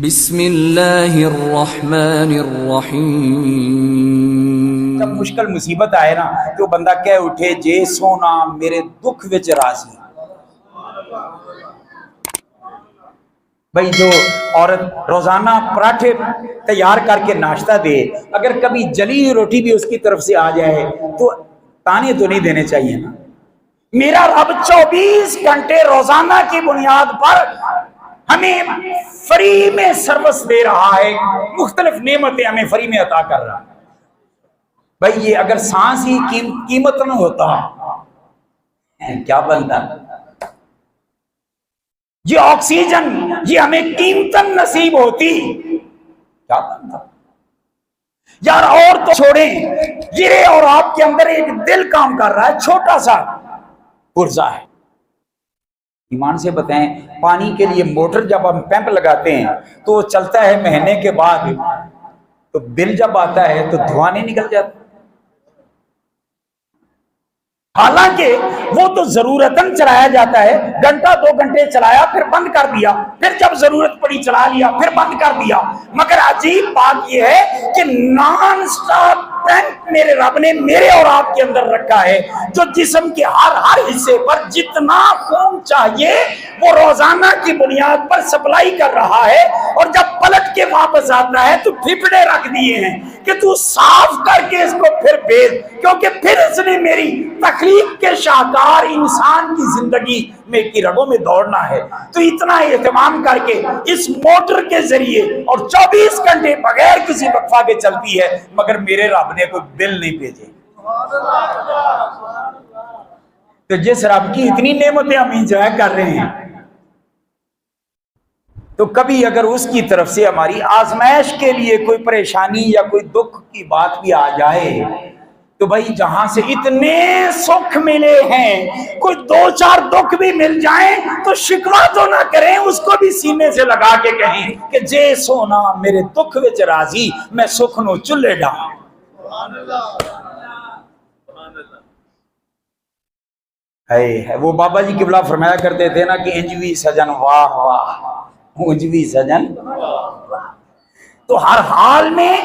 بسم اللہ الرحمن الرحیم۔ جب مشکل مصیبت آئے نا تو بندہ کہہ اٹھے جے سونا میرے دکھ وچ راضی۔ بھائی جو عورت روزانہ پراٹھے تیار کر کے ناشتہ دے، اگر کبھی جلی روٹی بھی اس کی طرف سے آ جائے تو تانے تو نہیں دینے چاہیے نا۔ میرا رب 24 گھنٹے روزانہ کی بنیاد پر ہمیں فری میں سروس دے رہا ہے، مختلف نعمتیں ہمیں فری میں عطا کر رہا ہے۔ بھائی یہ اگر سانس ہی قیمت نہ ہوتا کیا بنتا؟ یہ آکسیجن یہ ہمیں قیمتاً نصیب ہوتی کیا بنتا؟ یار اور تو چھوڑیں، گرے اور آپ کے اندر ایک دل کام کر رہا ہے، چھوٹا سا پرزا ہے۔ ایمان سے بتائیں، پانی کے لیے موٹر جب ہم پمپ لگاتے ہیں تو وہ چلتا ہے، مہینے کے بعد تو بل جب آتا ہے تو دھواں نہیں نکل جاتا، حالانکہ وہ تو ضرورتاً چلایا جاتا ہے، گھنٹہ 2 گھنٹے چلایا پھر بند کر دیا، پھر جب ضرورت پڑی چلا لیا پھر بند کر دیا۔ مگر عجیب بات یہ ہے کہ نان سٹاپ ٹینک میرے رب نے میرے اور آپ کے اندر رکھا ہے، جو جسم کے ہر حصے پر جتنا خون چاہیے وہ روزانہ کی بنیاد پر سپلائی کر رہا ہے، اور جب پلٹ کے واپس آتا ہے تو پھپڑے رکھ دیے ہیں کہ تو صاف کر کے اس کو پھر بھیج، کیونکہ پھر اس نے میری تخلیق کے شاہکار انسان کی زندگی میں کی رگوں میں دوڑنا ہے۔ تو اتنا اہتمام کر کے اس موٹر کے ذریعے اور 24 گھنٹے بغیر کسی وقفہ کے چلتی ہے، مگر میرے رب نے کوئی بل نہیں بھیجے۔ تو جس رب کی اتنی نعمتیں ہم انجوائے کر رہے ہیں، تو کبھی اگر اس کی طرف سے ہماری آزمائش کے لیے کوئی پریشانی یا کوئی دکھ کی بات بھی آ جائے تو بھائی جہاں سے اتنے سکھ ملے ہیں، کوئی 2-4 دکھ بھی مل جائیں تو شکوہ تو نہ کریں، اس کو بھی سینے سے لگا کے کہیں کہ جے سونا میرے دکھ وچ راضی، میں سکھ نو چلے ڈاں۔ وہ بابا جی قبلہ فرمایا کرتے تھے نا کہ انجوی سجن واہ واہ، انجوی سجن واہ۔ تو ہر حال میں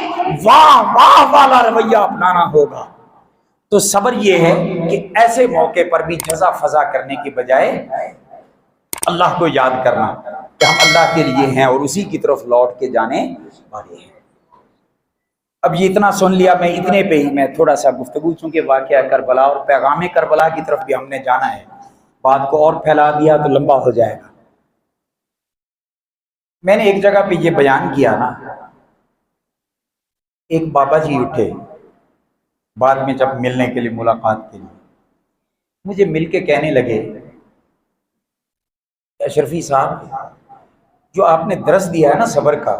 واہ واہ والا رویہ اپنانا ہوگا۔ تو صبر یہ ہے کہ ایسے موقع پر بھی جزا فضا کرنے کی بجائے اللہ کو یاد کرنا کہ ہم اللہ کے لیے ہیں اور اسی کی طرف لوٹ کے جانے والے ہیں۔ اب یہ اتنا سن لیا، میں اتنے پہ ہی میں تھوڑا سا گفتگو، چونکہ واقعہ کربلا اور پیغام کربلا کی طرف بھی ہم نے جانا ہے، بات کو اور پھیلا دیا تو لمبا ہو جائے گا۔ میں نے ایک جگہ پہ یہ بیان کیا نا، ایک بابا جی اٹھے بعد میں جب ملنے کے لیے، ملاقات کے لیے مجھے مل کے کہنے لگے، اشرفی صاحب جو آپ نے درس دیا ہے نا صبر کا،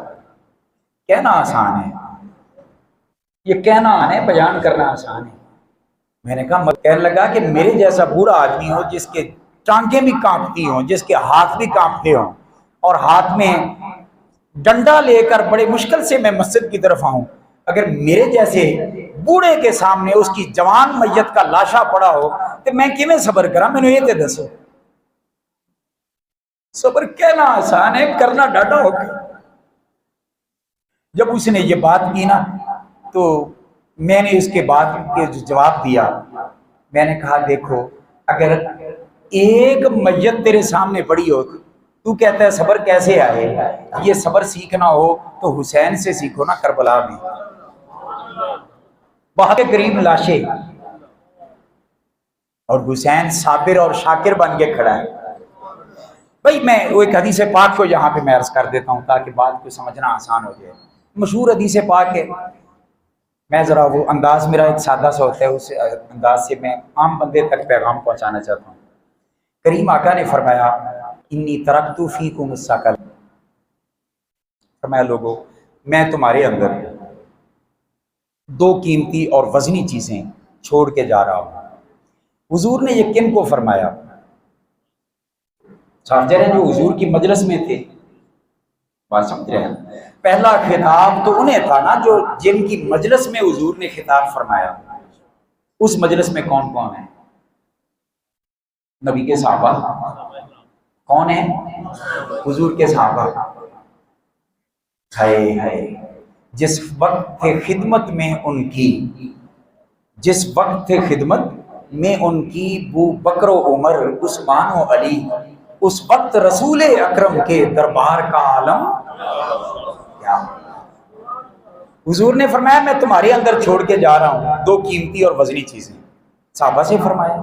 کہنا آسان ہے، یہ کہنا ہے بیان کرنا آسان ہے۔ میں نے کہا، کہنے لگا کہ میرے جیسا بوڑھا آدمی ہو جس کے ٹانگیں بھی کانپتی ہوں، جس کے ہاتھ بھی کانپتے ہوں، اور ہاتھ میں ڈنڈا لے کر بڑے مشکل سے میں مسجد کی طرف آؤں، اگر میرے جیسے بوڑھے کے سامنے اس کی جوان میت کا لاشا پڑا ہو تو میں کیویں صبر کرا؟ میں نے یہ تے دسو۔ صبر کہنا آسان ہے، کرنا ڈاڈا ہو گیا۔ جب اس نے یہ بات کی نا تو میں نے اس کے بعد کے جو جواب دیا، میں نے کہا دیکھو، اگر ایک میت تیرے سامنے پڑی ہو تو کہتا ہے صبر کیسے آئے؟ یہ صبر سیکھنا ہو تو حسین سے سیکھو نا، کربلا میں بہت قریب لاشیں، اور حسین صابر اور شاکر بن کے کھڑا ہے۔ بھائی میں وہ ایک حدیث پاک کو یہاں پہ میں عرض کر دیتا ہوں تاکہ بات کو سمجھنا آسان ہو جائے۔ مشہور حدیث پاک ہے، میں ذرا وہ انداز میرا ایک سادہ سا ہوتا ہے، اس انداز سے میں عام بندے تک پیغام پہنچانا چاہتا ہوں۔ کریم آقا نے فرمایا، انی ترکت فیکم الثقل، فرمایا لوگو میں تمہارے اندر 2 قیمتی اور وزنی چیزیں چھوڑ کے جا رہا ہوں۔ حضور نے یہ کن کو فرمایا؟ سمجھ رہے ہیں جو حضور کی مجلس میں تھے، بات سمجھ رہے ہیں؟ پہلا خطاب تو انہیں تھا نا جو جن کی مجلس میں حضور نے خطاب فرمایا۔ اس مجلس میں کون کون ہے؟ نبی کے صحابہ۔ کون ہیں؟ حضور کے صحابہ۔ ہے جس وقت تھے خدمت میں ان کی، جس وقت تھے خدمت میں ان کی ابو بکر و عمر عثمان و علی، اس وقت رسول اکرم کے دربار کا عالم کیا۔ حضور نے فرمایا میں تمہارے اندر چھوڑ کے جا رہا ہوں دو قیمتی اور وزنی چیزیں۔ صحابہ سے فرمایا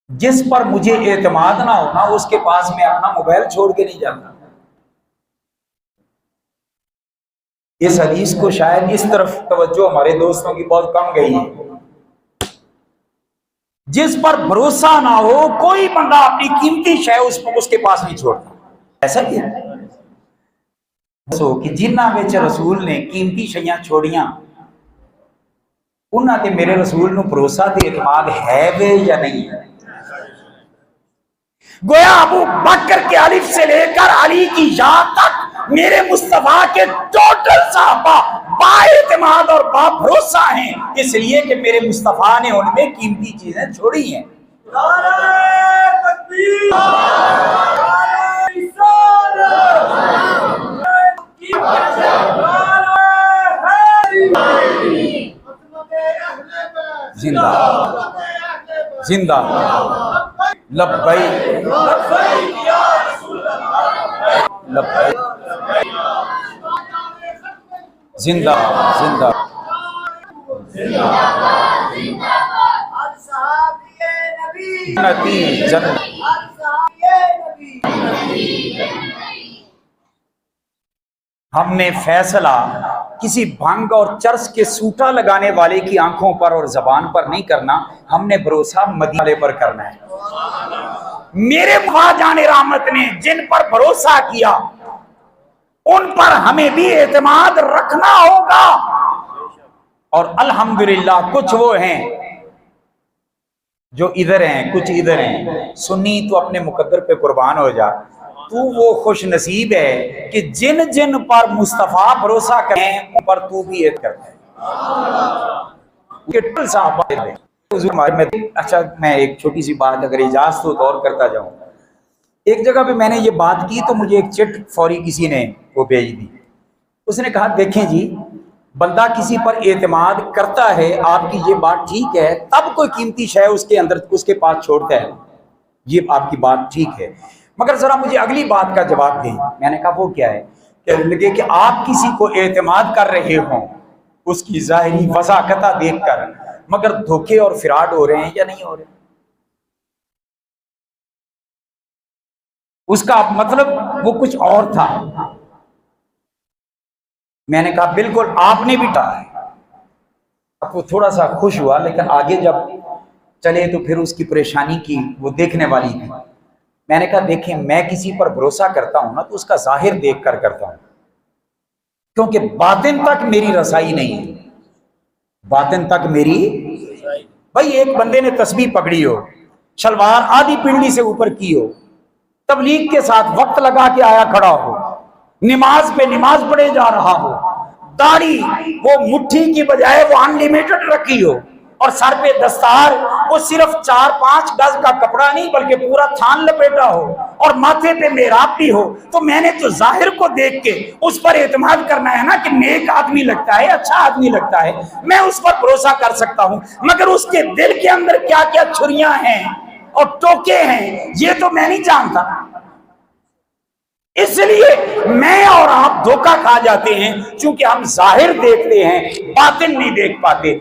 جس پر مجھے اعتماد نہ ہونا اس کے پاس میں اپنا موبائل چھوڑ کے نہیں جاتا۔ اس حدیث کو شاید اس طرف توجہ ہمارے دوستوں کی بہت کم گئی ہے۔ جس پر بھروسہ نہ ہو کوئی بندہ اپنی قیمتی شے اس کے پاس نہیں چھوڑتا۔ ایسا ہی ہے سو کہ جنہاں وچ رسول نے قیمتی شیاں چھوڑیاں انہاں تے میرے رسول نو بھروسہ تے اعتماد ہے وے یا نہیں ہے۔ گویا ابو بکر کے الف سے لے کر علی کی یا تک میرے مصطفیٰ کے ٹوٹل صحابہ با اعتماد اور با بھروسہ ہیں، اس لیے کہ میرے مصطفیٰ نے ان میں قیمتی چیزیں چھوڑی ہیں۔ زندہ زندہ لبیک لبیک زندہ زندہ جنتی جنت۔ ہم نے فیصلہ کسی بھنگ اور چرس کے سوٹا لگانے والے کی آنکھوں پر اور زبان پر نہیں کرنا، ہم نے بھروسہ مدینے پر کرنا ہے۔ میرے خواجان رحمت نے جن پر بھروسہ کیا ان پر ہمیں بھی اعتماد رکھنا ہوگا، اور الحمدللہ کچھ وہ ہیں جو ادھر ہیں کچھ ادھر ہیں۔ سنی تو اپنے مقدر پہ قربان ہو جا، تو وہ خوش نصیب ہے کہ جن جن پر مصطفیٰ بھروسہ کریں ان پر تو بھی اعتماد کرتا ہے۔ اچھا میں ایک چھوٹی سی بات اگر اجازت تو غور کرتا جاؤں، ایک جگہ پہ میں نے یہ بات کی تو مجھے ایک چٹ فوری کسی نے وہ بھیج دی۔ اس نے کہا دیکھیں جی بندہ کسی پر اعتماد کرتا ہے، آپ کی یہ بات ٹھیک ہے، تب کوئی قیمتی شے اس کے اندر اس کے پاس چھوڑتا ہے، یہ آپ کی بات ٹھیک ہے، مگر ذرا مجھے اگلی بات کا جواب دیں۔ میں نے کہا وہ کیا ہے؟ کہ لگے کہ آپ کسی کو اعتماد کر رہے ہوں اس کی ظاہری وضاحت دیکھ کر، مگر دھوکے اور فراڈ ہو رہے ہیں یا نہیں ہو رہے؟ اس کا مطلب وہ کچھ اور تھا۔ میں نے کہا بالکل آپ نے بھی کہا ہے۔ اب وہ تھوڑا سا خوش ہوا، لیکن آگے جب چلے تو پھر اس کی پریشانی کی وہ دیکھنے والی تھی۔ میں نے کہا دیکھیں میں کسی پر بھروسہ کرتا ہوں نا تو اس کا ظاہر دیکھ کر کرتا ہوں، کیونکہ باطن تک میری رسائی نہیں ہے۔ باطن تک میری بھائی ایک بندے نے تسبیح پکڑی ہو، شلوار آدھی پنڈلی سے اوپر کی ہو، تبلیغ کے ساتھ وقت لگا کے آیا کھڑا ہو، نماز پہ نماز پڑھے جا رہا ہو، داڑھی وہ مٹھی کی بجائے وہ انلیمیٹڈ رکھی ہو، اور سر پہ دستار وہ صرف 4-5 گز کا کپڑا نہیں بلکہ پورا تھان لپیٹا ہو، اور ماتھے پہ محراب بھی ہو، تو میں نے تو ظاہر کو دیکھ کے اس پر اعتماد کرنا ہے نا کہ نیک آدمی لگتا ہے، اچھا آدمی لگتا ہے، میں اس پر بھروسہ کر سکتا ہوں، مگر اس کے دل کے اندر کیا کیا چھریاں ہیں اور ٹوکے ہیں یہ تو میں نہیں جانتا۔ اس لیے میں اور آپ دھوکہ کھا جاتے ہیں، چونکہ ہم ظاہر دیکھتے ہیں باطن نہیں دیکھ پاتے،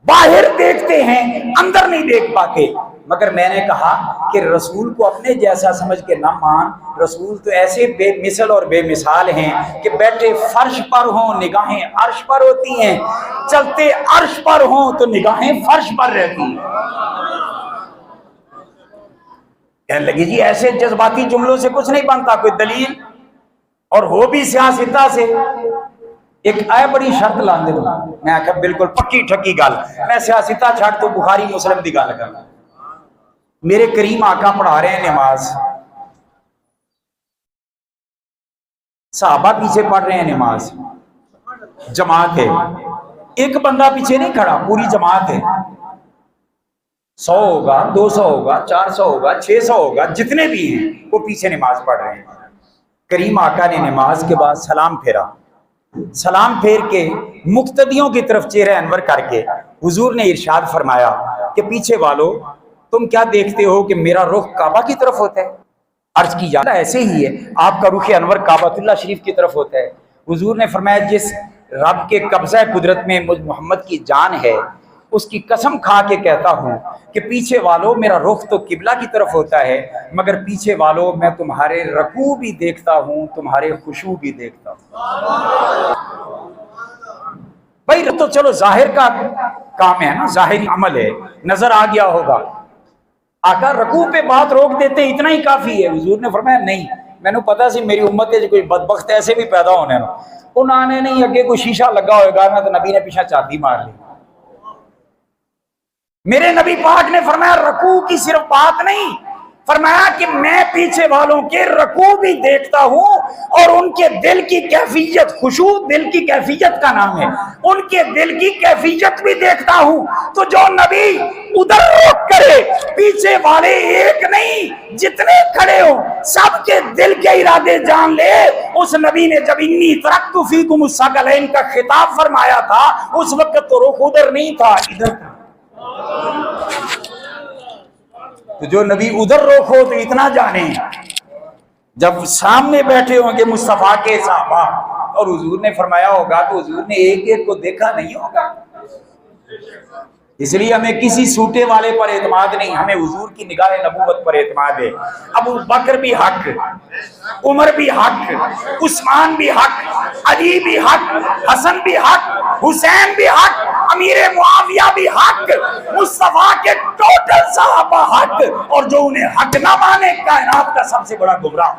باہر دیکھتے ہیں اندر نہیں دیکھ پاتے۔ مگر میں نے کہا کہ رسول کو اپنے جیسا سمجھ کے نہ مان، رسول تو ایسے بے مثل اور بے مثال ہیں کہ بیٹھے فرش پر ہوں نگاہیں عرش پر ہوتی ہیں، چلتے عرش پر ہوں تو نگاہیں فرش پر رہتی ہیں۔ کہنے لگی جی ایسے جذباتی جملوں سے کچھ نہیں بنتا، کوئی دلیل، اور ہو بھی سیاستہ سے ایک بڑی شرط لاندے دوں۔ میں آخر بالکل پکی ٹھکی گل، میں سیاستہ چھڑ تو بخاری مسلم دی گل کرنا۔ میرے کریم آقا پڑھا رہے ہیں نماز، صحابہ پیچھے پڑھ رہے ہیں نماز، جماعت ہے، ایک بندہ پیچھے نہیں کھڑا، پوری جماعت ہے۔ 100 ہوگا، 200 ہوگا، 400 ہوگا، 600 ہوگا، جتنے بھی ہیں وہ پیچھے نماز پڑھ رہے ہیں۔ کریم آقا نے نماز کے بعد سلام پھیرا، سلام پھیر کے مقتدیوں کی طرف چہرہ انور کر کے حضور نے ارشاد فرمایا کہ پیچھے والو تم کیا دیکھتے ہو کہ میرا رخ کعبہ کی طرف ہوتا ہے؟ عرض کی جاتا ایسے ہی ہے، آپ کا رخ انور کعبۃ اللہ شریف کی طرف ہوتا ہے۔ حضور نے فرمایا جس رب کے قبضہ قدرت میں مجھ محمد کی جان ہے، اس کی قسم کھا کے کہتا ہوں کہ پیچھے والوں میرا رخ تو قبلہ کی طرف ہوتا ہے، مگر پیچھے والوں میں تمہارے رکوع بھی دیکھتا ہوں، تمہارے خشوع بھی دیکھتا ہوں۔ بھائی تو چلو ظاہر کا کام ہے نا، ظاہری عمل ہے، نظر آ گیا ہوگا۔ آقا رکوع پہ بات روک دیتے اتنا ہی کافی ہے۔ حضور نے فرمایا نہیں، میں نے پتا سی میری امت ہے کوئی بدبخت ایسے بھی پیدا ہونے نا، انہوں نے نہیں اگے کوئی شیشہ لگا ہوئے گا تو نبی نے پیچھے چادی مار لی۔ میرے نبی پاک نے فرمایا رکوع کی صرف بات نہیں، فرمایا کہ میں پیچھے والوں کے رکوع بھی دیکھتا ہوں اور ان کے دل کی کیفیت، خشوع دل کی کیفیت کا نام ہے، ان کے دل کی کیفیت بھی دیکھتا ہوں۔ تو جو نبی ادھر رخ کرے، پیچھے والے ایک نہیں جتنے کھڑے ہوں سب کے دل کے ارادے جان لے، اس نبی نے جب انی ترکت فیکم الثقلین کا خطاب فرمایا تھا اس وقت تو رخ ادھر نہیں تھا، ادھر تھا۔ تو جو نبی ادھر رخ ہو تو اتنا جانیں، جب سامنے بیٹھے ہوں گے مصطفیٰ کے صحابہ اور حضور نے فرمایا ہوگا تو حضور نے ایک ایک کو دیکھا نہیں ہوگا۔ اس لیے ہمیں کسی سوٹے والے پر اعتماد نہیں، ہمیں حضور کی نگاہ نبوت پر اعتماد ہے۔ ابو بکر بھی حق، عمر بھی حق، عثمان بھی حق، علی بھی حق، حسن بھی حق، حسین بھی حق، امیر معاویہ بھی حق، مصطفیٰ کے ٹوٹل صحابہ حق، اور جو انہیں حق نہ مانے کائنات کا سب سے بڑا گمراہ۔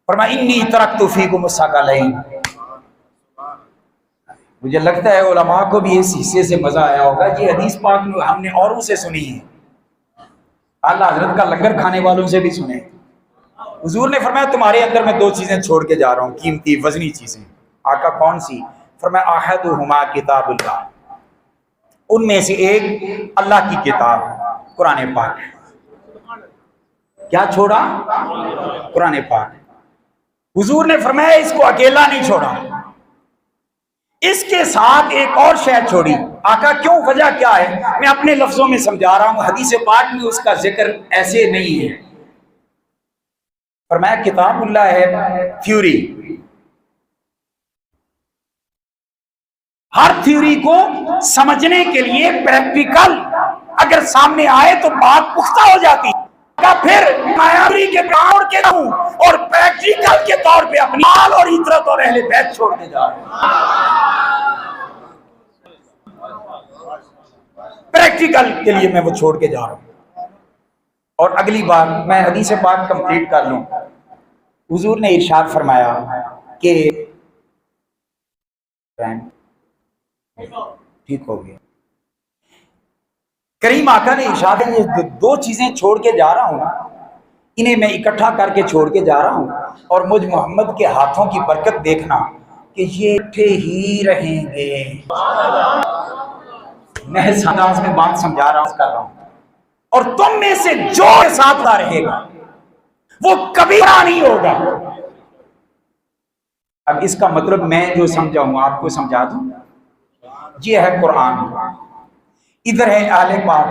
فرمایا انی ترکت فیکم الثقلین۔ مجھے لگتا ہے علماء کو بھی اس حصے سے مزہ آیا ہوگا، یہ حدیث پاک ہم نے اوروں سے سنی ہے، اعلیٰ حضرت کا لنگر کھانے والوں سے بھی سنے۔ حضور نے فرمایا تمہارے اندر میں 2 چیزیں چھوڑ کے جا رہا ہوں، قیمتی وزنی چیزیں۔ آقا کون سی؟ فرمایا احدہما کتاب اللہ، ان میں سے ایک اللہ کی کتاب قرآن پاک۔ کیا چھوڑا؟ قرآن پاک۔ حضور نے فرمایا اس کو اکیلا نہیں چھوڑا، اس کے ساتھ ایک اور شے چھوڑی۔ آقا کیوں، وجہ کیا ہے؟ میں اپنے لفظوں میں سمجھا رہا ہوں، حدیث پاک میں اس کا ذکر ایسے نہیں ہے۔ فرمایا کتاب اللہ ہے تھیوری، ہر تھیوری کو سمجھنے کے لیے پریکٹیکل اگر سامنے آئے تو بات پختہ ہو جاتی۔ پھر تھیوری کے طور کے ہوں اور پریکٹیکل کے طور پہ اپنی مال اور عطرت اور اہل بیت چھوڑ کے جا رہے ہیں۔ پریکٹیکل کے لیے میں وہ چھوڑ کے جا رہا ہوں۔ اور اگلی بار میں حدیث پاک کمپلیٹ کر لوں، حضور نے ارشاد فرمایا کہ ٹھیک ہو گیا، کریم آقا نے ارشاد ہے یہ 2 چیزیں چھوڑ کے جا رہا ہوں، انہیں میں اکٹھا کر کے چھوڑ کے جا رہا ہوں، اور مجھ محمد کے ہاتھوں کی برکت دیکھنا کہ یہ اٹھے ہی رہیں گے۔ میں اس انداز میں بات سمجھا رہا ہوں، اور تم میں سے جو ساتھ رہے گا وہ کبھی نہیں ہوگا۔ اب اس کا مطلب میں جو سمجھا ہوں آپ کو سمجھا دوں، یہ ہے قرآن، ادھر ہے اہل پاک۔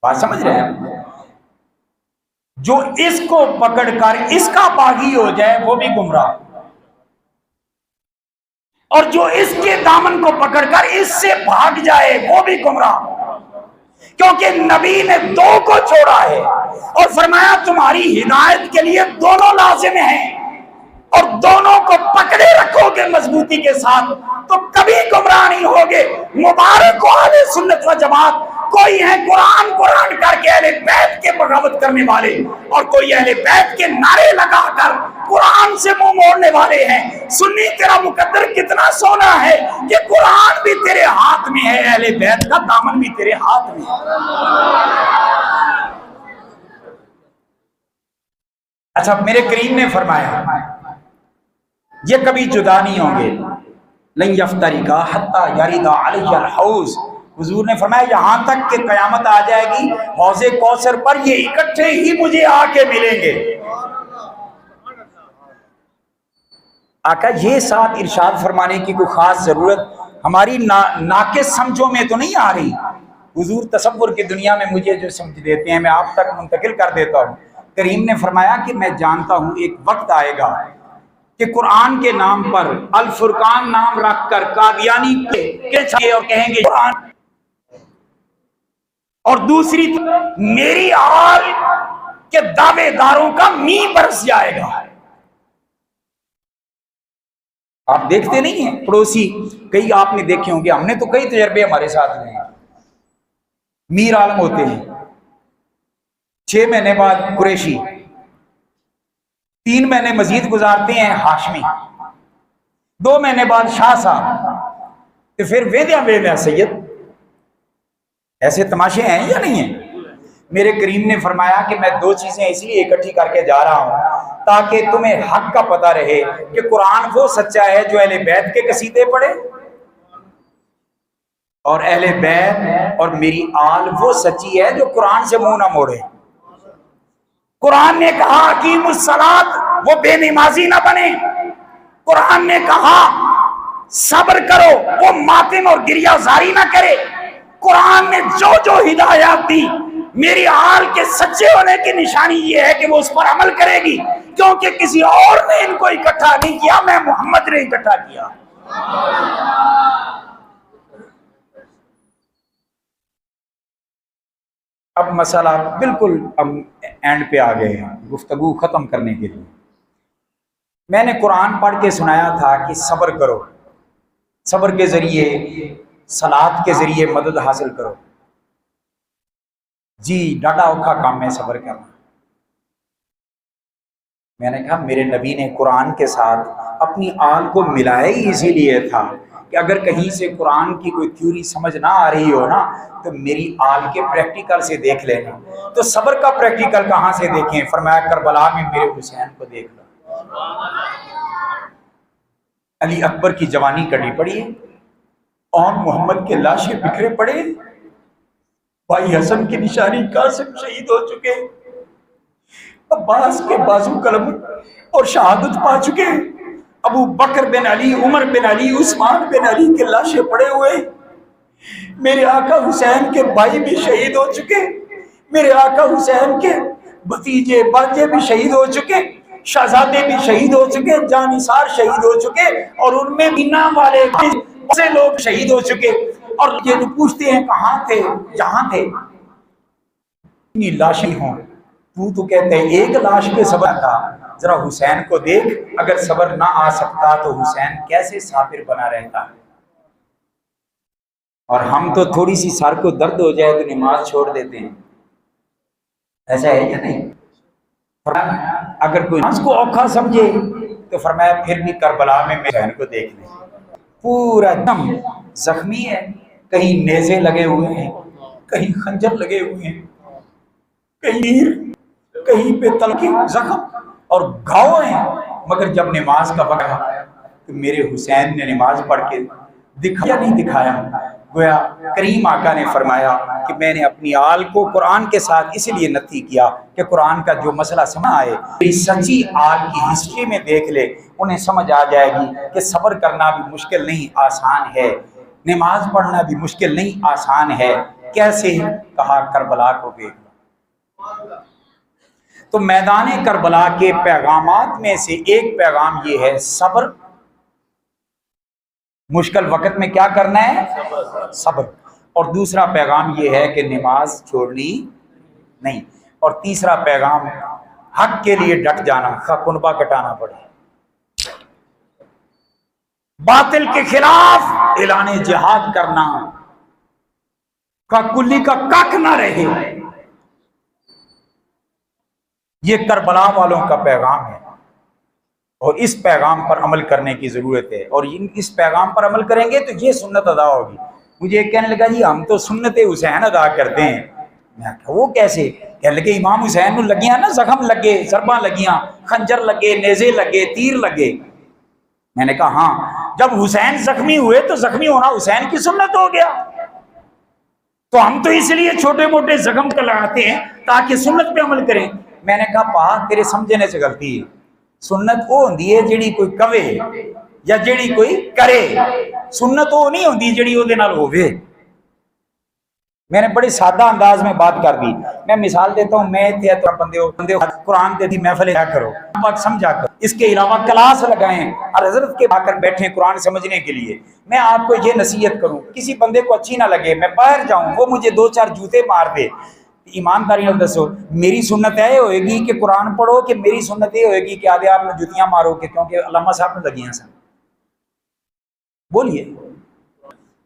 بات سمجھ رہے ہیں؟ جو اس کو پکڑ کر اس کا باغی ہو جائے وہ بھی گمراہ، اور جو اس کے دامن کو پکڑ کر اس سے بھاگ جائے وہ بھی گمراہ، کیونکہ نبی نے 2 کو چھوڑا ہے اور فرمایا تمہاری ہدایت کے لیے دونوں لازم ہیں، اور دونوں کو پکڑے رکھو گے مضبوطی کے ساتھ تو کبھی گمراہ نہیں ہوگے۔ مبارک اہل سنت و جماعت، کوئی ہے قرآن قرآن کر کے اہل بیت کے بغاوت کرنے والے، اور کوئی اہل بیت کے نعرے لگا کر قرآن سے منہ موڑنے والے ہیں۔ سنی تیرا مقدر کتنا سونا ہے کہ قرآن بھی تیرے ہاتھ میں ہے، اہل بیت کا دامن بھی تیرے ہاتھ میں ہے۔ اچھا، میرے کریم نے فرمایا یہ کبھی جدا نہیں ہوں گے، لن یفترقا حتی یرد علی الحوض، حضور نے فرمایا یہاں تک کہ قیامت آ جائے گی حوض کوثر پر یہ اکٹھے ہی مجھے آ کے ملیں گے۔ آقا یہ ساتھ ارشاد فرمانے کی کوئی خاص ضرورت ہماری ناقص سمجھوں میں تو نہیں آ رہی۔ حضور تصور کی دنیا میں مجھے جو سمجھ دیتے ہیں میں آپ تک منتقل کر دیتا ہوں۔ کریم نے فرمایا کہ میں جانتا ہوں ایک وقت آئے گا کہ قرآن کے نام پر الفرقان نام رکھ کر قادیانی کے اور کہیں گے قرآن، اور دوسری میری آل کے دعوے داروں کا می برس جائے گا۔ آپ دیکھتے نہیں ہیں پڑوسی، کئی آپ نے دیکھے ہوں گے، ہم نے تو کئی تجربے ہمارے ساتھ ہوئے ہیں۔ میر عالم ہوتے ہیں، 6 مہینے بعد قریشی، 3 مہینے مزید گزارتے ہیں ہاشمی، 2 مہینے بعد شاہ صاحب، تو پھر ویدیا سید۔ ایسے تماشے ہیں یا نہیں ہیں؟ میرے کریم نے فرمایا کہ میں 2 چیزیں اس لیے اکٹھی کر کے جا رہا ہوں تاکہ تمہیں حق کا پتہ رہے کہ قرآن وہ سچا ہے جو اہل بیت کے قصیدے پڑھے، اور اہل بیت اور میری آل وہ سچی ہے جو قرآن سے منہ نہ موڑے۔ قرآن نے کہا اقیموا الصلاۃ، وہ بے نمازی نہ بنے۔ قرآن نے کہا صبر کرو، وہ ماتم اور گریہ زاری نہ کرے۔ قرآن نے جو جو ہدایات دی میری آل کے سچے ہونے کی نشانی یہ ہے کہ وہ اس پر عمل کرے گی، کیونکہ کسی اور نے ان کو اکٹھا نہیں کیا، میں محمد نے اکٹھا کیا۔ اب مسئلہ بالکل ہم اینڈ پہ آ گئے ہیں گفتگو ختم کرنے کے لیے۔ میں نے قرآن پڑھ کے سنایا تھا کہ صبر کرو، صبر کے ذریعے صلاۃ کے ذریعے مدد حاصل کرو۔ جی ڈاٹا اوکھا کام ہے صبر کرنا۔ میں نے کہا میرے نبی نے قرآن کے ساتھ اپنی آل کو ملایا ہی اسی لیے تھا کہ اگر کہیں سے قرآن کی کوئی تھیوری سمجھ نہ آ رہی ہو نا تو میری آل کے پریکٹیکل سے دیکھ لینا۔ تو صبر کا پریکٹیکل کہاں سے دیکھیں؟ فرمایا کربلا میں میرے حسین کو دیکھ لو۔ علی اکبر کی جوانی کٹی پڑی ہے اور محمد کے لاشیں بکھرے پڑے، بھائی حسن کی نشانی قاسم شہید ہو چکے، عباس کے بازو قلم اور شہادت پا چکے، ابو بکر بن علی، عمر بن علی، عثمان بن علی کے لاشیں پڑے ہوئے، میرے آقا حسین کے بھائی بھی شہید ہو چکے، میرے آقا حسین کے بھتیجے بانجے بھی شہید ہو چکے، شہزادے بھی شہید ہو چکے، جانثار شہید ہو چکے، اور ان میں بینا والے سے لوگ شہید ہو چکے، اور یہ پوچھتے ہیں کہاں تھے؟ جہاں تھے اتنی لاشیں ہوں، تو کہتے ہیں ایک لاش پہ صبر تھا۔ ذرا حسین کو دیکھ، اگر صبر نہ آ سکتا تو حسین کیسے صابر بنا رہتا؟ اور ہم تو تھوڑی سی سر کو درد ہو جائے تو نماز چھوڑ دیتے ہیں، ایسا ہے یا نہیں؟ اگر کوئی نماز کو اوکھا سمجھے تو فرمایا پھر بھی کربلا میں حسین کو دیکھ لیں، پورا دم زخمی ہے، کہیں نیزے لگے ہوئے ہیں، کہیں خنجر لگے ہوئے ہیں، کہیں پہ تلخی زخم اور گھاؤ ہیں، مگر جب نماز کا وقت آیا تو میرے حسین نے نماز پڑھ کے دکھایا نہیں دکھایا۔ گویا کریم آقا نے فرمایا کہ میں نے اپنی آل کو قرآن کے ساتھ اس لیے نتی کیا کہ قرآن کا جو مسئلہ سمجھ آئے، سچی آل کی ہسٹری میں دیکھ لے، انہیں سمجھ آ جائے گی کہ صبر کرنا بھی مشکل نہیں آسان ہے، نماز پڑھنا بھی مشکل نہیں آسان ہے۔ کیسے؟ کہا کربلا کو دیکھ۔ تو میدان کربلا کے پیغامات میں سے ایک پیغام یہ ہے صبر، مشکل وقت میں کیا کرنا ہے؟ صبر۔ اور دوسرا پیغام یہ ہے کہ نماز چھوڑنی نہیں، اور تیسرا پیغام حق کے لیے ڈٹ جانا، خواہ کنبہ کٹانا پڑے، باطل کے خلاف اعلان جہاد کرنا، خواہ کلی کا کک نہ رہے۔ یہ کربلا والوں کا پیغام ہے، اور اس پیغام پر عمل کرنے کی ضرورت ہے، اور اس پیغام پر عمل کریں گے تو یہ سنت ادا ہوگی۔ مجھے ایک کہنے لگا جی ہم تو سنت حسین ادا کرتے ہیں، میں کہا وہ کیسے؟ کہنے لگے امام حسین نوں لگیاں نا زخم لگے، ضرباں لگیاں، خنجر لگے، نیزے لگے، تیر لگے۔ میں نے کہا ہاں، جب حسین زخمی ہوئے تو زخمی ہونا حسین کی سنت ہو گیا۔ تو ہم تو اس لیے چھوٹے موٹے زخم کلاتے ہیں تاکہ سنت پہ عمل کریں. میں نے کہا پا تیرے سمجھنے سے غلطی ہے. سنت وہ ہوندی ہے جیڑی کوئی کہے یا جیڑی کوئی کرے. سنت وہ نہیں ہوندی جیڑی وہ دے نال ہووے. میں نے بڑے سادہ انداز میں بات کر دی. میں مثال دیتا ہوں, میں تے تو بندے قرآن دے دی محفل کیا کرو, بات سمجھا کرو. اس کے علاوہ کلاس لگائیں اور حضرت کے آ کر بیٹھیں قرآن سمجھنے کے لیے. میں آپ کو یہ نصیحت کروں, کسی بندے کو اچھی نہ لگے, میں باہر جاؤں, وہ مجھے 2-4 جوتے مار دے, ایمانداری نال دسو میری سنت یہ ہوئے گی کہ قرآن پڑھو, کہ میری سنت یہ ہوئے گی کہ آدھے آپ نے جوتیاں مارو کہ کیونکہ علامہ صاحب نے لگی ہیں سن؟ بولیے.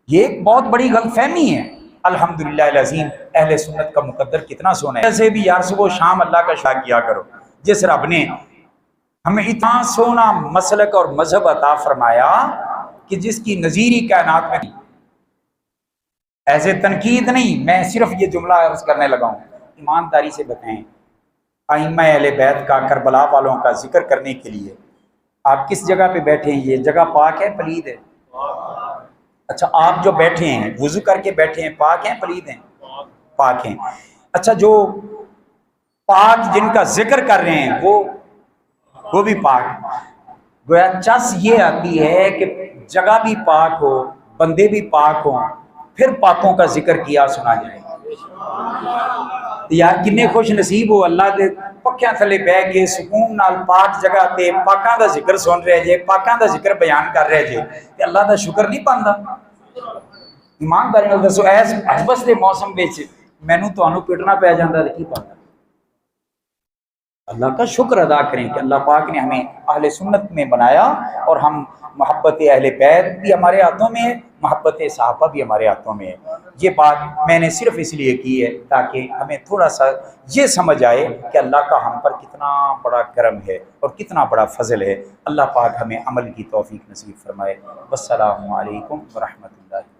یہ ایک بہت بڑی غلط فہمی ہے. الحمدللہ العظیم اہل سنت کا مقدر کتنا سونا ہے. ایسے بھی یار صبح و شام اللہ کا شکر کیا کرو. جس رب نے ہمیں اتنا سونا مسلک اور مذہب عطا فرمایا کہ جس کی نظیری کائنات میں. ایسے تنقید نہیں, میں صرف یہ جملہ عرض کرنے لگا ہوں. ایمانداری سے بتائیں, ائمہ اہل بیت کا, کربلا والوں کا ذکر کرنے کے لیے آپ کس جگہ پہ بیٹھے ہیں؟ یہ جگہ پاک ہے پلید ہے؟ اچھا, آپ جو بیٹھے ہیں وضو کر کے بیٹھے ہیں, پاک ہیں پلید ہیں؟ پاک ہیں. اچھا, جو پاک جن کا ذکر کر رہے ہیں وہ بھی پاک. گویا چس یہ آتی ہے کہ جگہ بھی پاک ہو, بندے بھی پاک ہوں, پھر پاکوں کا ذکر کیا سنا جائے. یار کنے خوش نصیب ہو اللہ دے پکھیاں تھلے بہ کے سکون نال پاک جگہ تے پاکاں دا ذکر سن رہے جے, پاکاں دا ذکر بیان کر رہے جے, تے اللہ دا شکر نہیں پاندا. ایمانداری نال دسو ایس حبس دے موسم وچ مینوں تانوں پٹنا پی جاندا تے کی پاندا؟ اللہ کا شکر ادا کریں کہ اللہ پاک نے ہمیں اہل سنت میں بنایا, اور ہم محبت اہل بیت بھی ہمارے ہاتھوں میں ہے, محبت صحابہ بھی ہمارے ہاتھوں میں ہے. یہ بات میں نے صرف اس لیے کی ہے تاکہ ہمیں تھوڑا سا یہ سمجھ آئے کہ اللہ کا ہم پر کتنا بڑا کرم ہے اور کتنا بڑا فضل ہے. اللہ پاک ہمیں عمل کی توفیق نصیب فرمائے. والسلام علیکم ورحمۃ اللہ.